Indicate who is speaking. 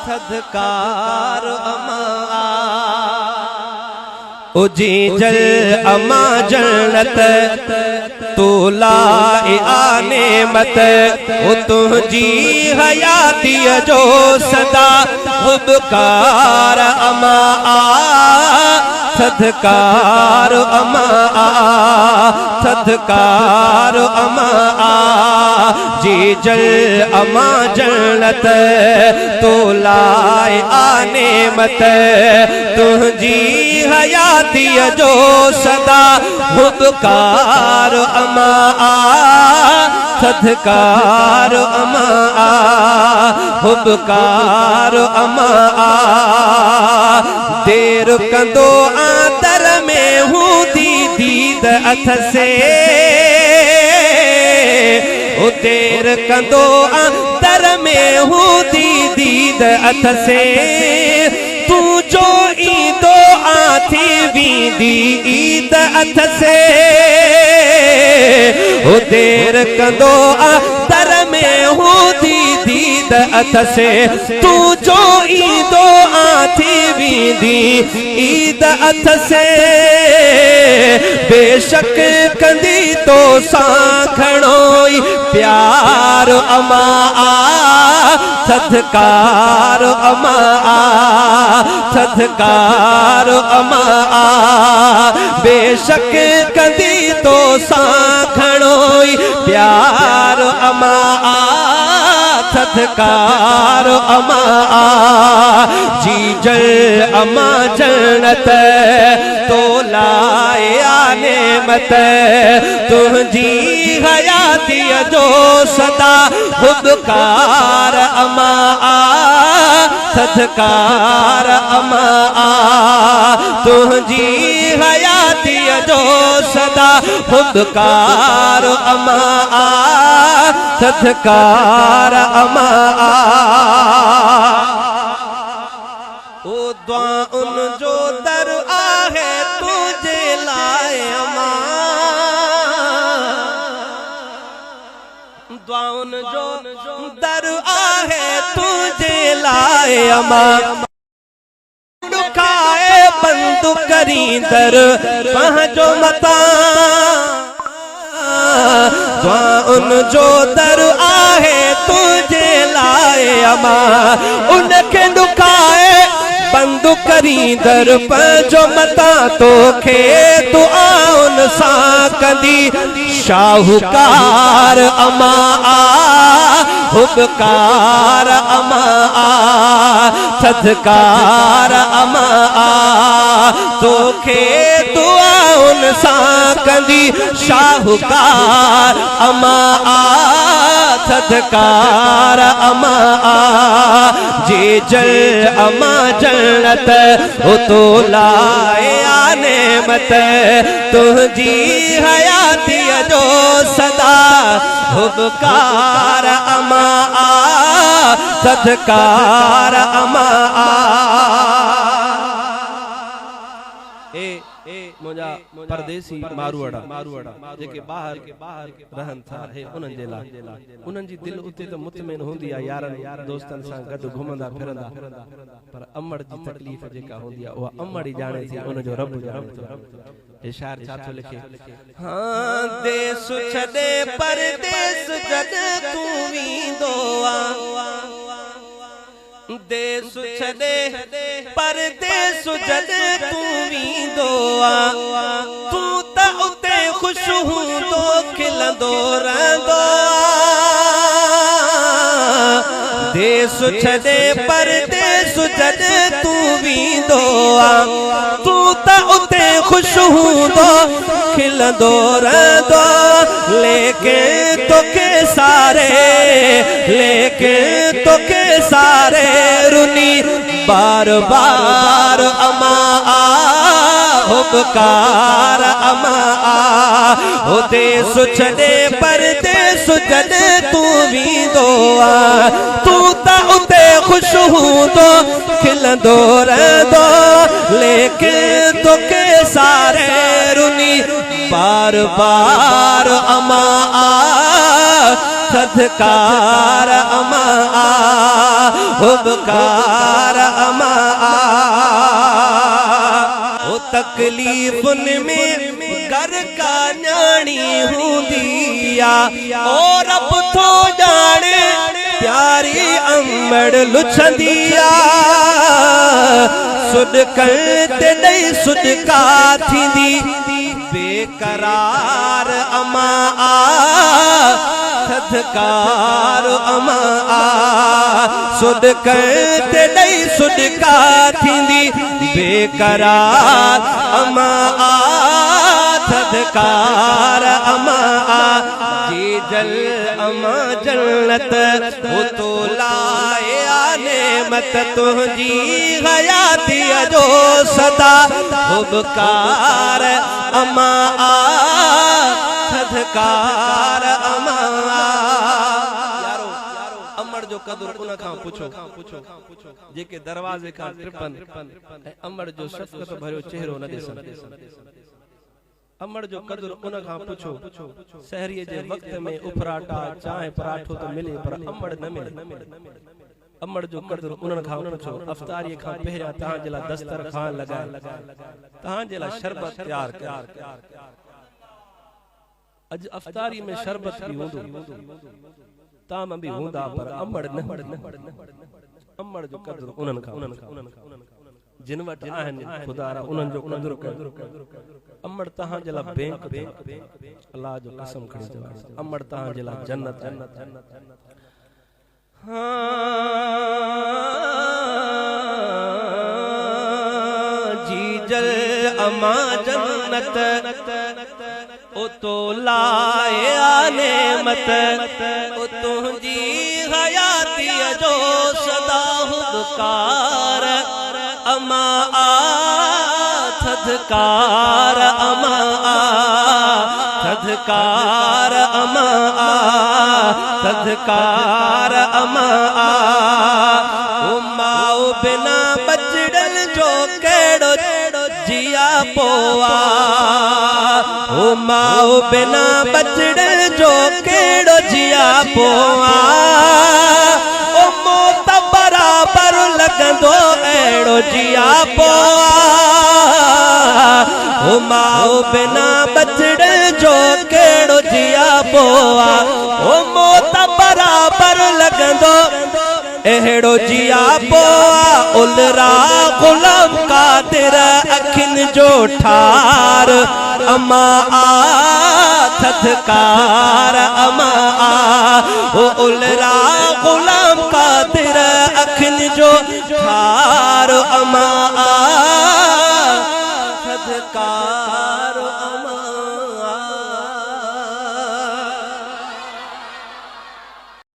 Speaker 1: सदकार अमा उजी जल अमा जन्नत तू लाए आने मत वो तुझी हयाती जो सदा खुबकार अमा सदकार अमा सदकार अमा जी जल अमा जन्नत तो लाए आने मत तुझी हयाती जो सदा खुबकार अमा सदकार अमा खुबकार अमा देर कंदो आदर में हूँ दीद अथ से ओ देर कंदो आदर में हूँ दीद अथ से तू जो ईदो आथी वींदी ईद अथ से ओ देर कंदो आदर में हूँ दीद अथ से तू जो ईदो आथी वींदी ईद अथ से बेशक कंदी तो सांखणोई प्यार अमा सदकार अमा सदकार अमा बेशक कंदी तो सांखणोई प्यार अमा सदकार अमा जी जल अमा जन्नत तो लाए आने मत तुझी हयाती जो सदा खुदकार अमा सदकार अमा तुझी हयाती जो सदा खुदकार अमा सदकार अमा ओ दुआ उन जो दर आहे तुझे लाए अमा दुआ उन जो दर आहे तुझे लाए अमा दुखाए बंदु करी दर पहुंचो मता दुआ उन जो दर आहे तुझे लाए अमा उनके दुखाए बंदु करी दर पहुंचो मता तो खे तू आउन सा कंदी शाहूकार अमा हुबकार अमा सदकार अमा तोखे दुआ उन सा कंदी शाहूकार अमा सदकार अमा जे जल अमा जन्नत हो तो लाए आने मत तुझी हयाती जो सदा हुबकार अमा सदकार अमा मुझा परदेसी मारुआड़ा जेके बाहर रहन था है उनन जे ला उनन जी दिल उते तो मुतमइन होंदी आ यारन दोस्तन सा गड घुमंदा फिरंदा पर अमड़ जी तकलीफ जेका होंदी आ वो अमड़ ही जाने थी उन जो रब जाने तो इशार छातो लिखे हां देश छदे परदेस जद तू वींदो आ देश छदे परदेस जद तू वींदो आ तू त उते खुश हूंदो खिलंदो रहंदो देश छदे परदेस जद तू वींदो आ तू त उते खुश हूंदो खिलंदो रहंदो लेके तोखे सारे लेके तोखे सारे रुनी बार बार अमा हुबकार अमा हो देश छदे परदेस जद तू वींदो आ तू त उते खुश हूंदो खिलंदो रहंदो लेके तोखे सारे रुनी बार बार अमा सदकार अमा हुबकार अमा ओ तकलीफुन में घर का न्याणी हुंदिया और रब थो जाने प्यारी अमड़ लुछंदिया सुदकर ते दई सुदका थींदी बेकरार अमा सदकार अमा सुदकर ते दई सुदका थींदी बेकरार अमा सदकार अमा जी जल अमा जन्नत हो तो लाए नेमत तुझी हयाती जो सदा हुबकार अमा सदकार अमा यारो अमड़ जो कदर उन खां पुछो जेके दरवाजे खां ट्रिपन अमड़ जो शफ़क़त भरियो चेहरो न ॾिसन अमड़ जो कदर उन खां पुछो सहरीअ जे वक्त में उफराटा चाहे पराठो तो मिले पर अमड़ न मिले अमड़ जो कदर उन खां पुछो अफ्तारी खां पहिरियां तहां जे लाइ दस्तरखान लगाए तहां जे लाइ शरबत तैयार कर अज अफ्तारी में शरबत भी हुंदो ताम भी हुंदा पर अमड़ न अमड़ जो कदर उन खां जिन वट आहिन खुदारा उन जो कदर कर अमड़ तहां जे लाइ बैंक अल्लाह जो कसम खणी चवां अमड़ तहां जे लाइ जन्नत जी जल अमा जन्नत ओ तो लाए नेमत ओ तुझी हयाती जो सदा हुबकार अमा सदकार अमा सदकार अमा सदकार अमा माओ बिना बचड़न जो केड़ो जिया पोआ ओ माओ बिना बचड़न जो केड़ो जिया पोआ ओ मौत बराबर लगंदो एड़ो जिया पोआ ओ माओ बिना बचड़न जो केड़ो जिया पोआ ओ मौत बराबर लगंदो एड़ो जिया पोआ उलरा गुलाम कादिर अखिन जो ठार अमा सदकार अमा ओ उलरा गुलाम कादिर अखिन जो ठार अमा सदकार अमा